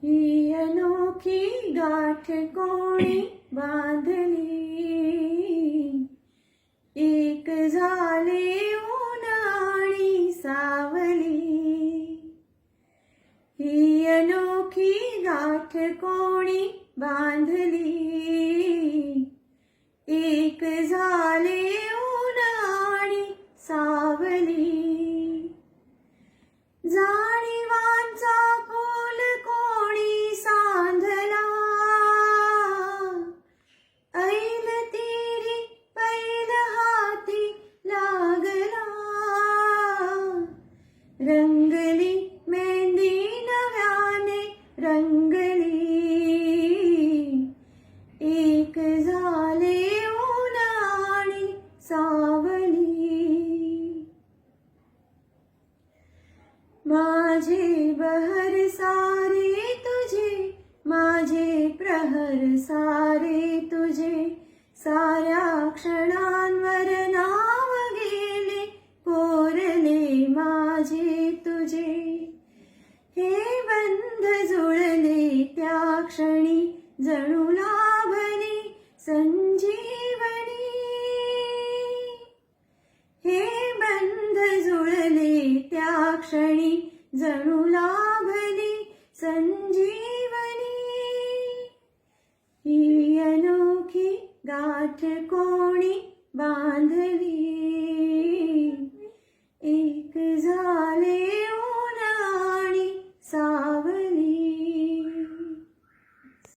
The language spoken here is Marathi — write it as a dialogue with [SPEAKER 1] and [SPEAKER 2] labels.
[SPEAKER 1] ही अनोखी गाठ कोणी बांधली, एक झाले ऊन आणि सावली. ही अनोखी गाठ कोणी बांधली, एक झाले ऊन आणि सावली. जाणीवांचा फूल कोणी सांधला, ऐन तीरी पैल हाती लागला. रंगली मेहंदी नव्याने रंगली, एक झाले ऊन आणि सावली. माझे बहर सारे तुझे, माझे प्रहर सारे तुझे. साऱ्या क्षणांवर नाव गेले कोरले माझे तुझे. हे बंध जुळले त्या क्षणी जणू लाभली संजीवनी. हे बंध जुळले त्या क्षणी जणू लाभली संजीवनी. ही अनोखी गाठ कोणी बांधली, एक झाले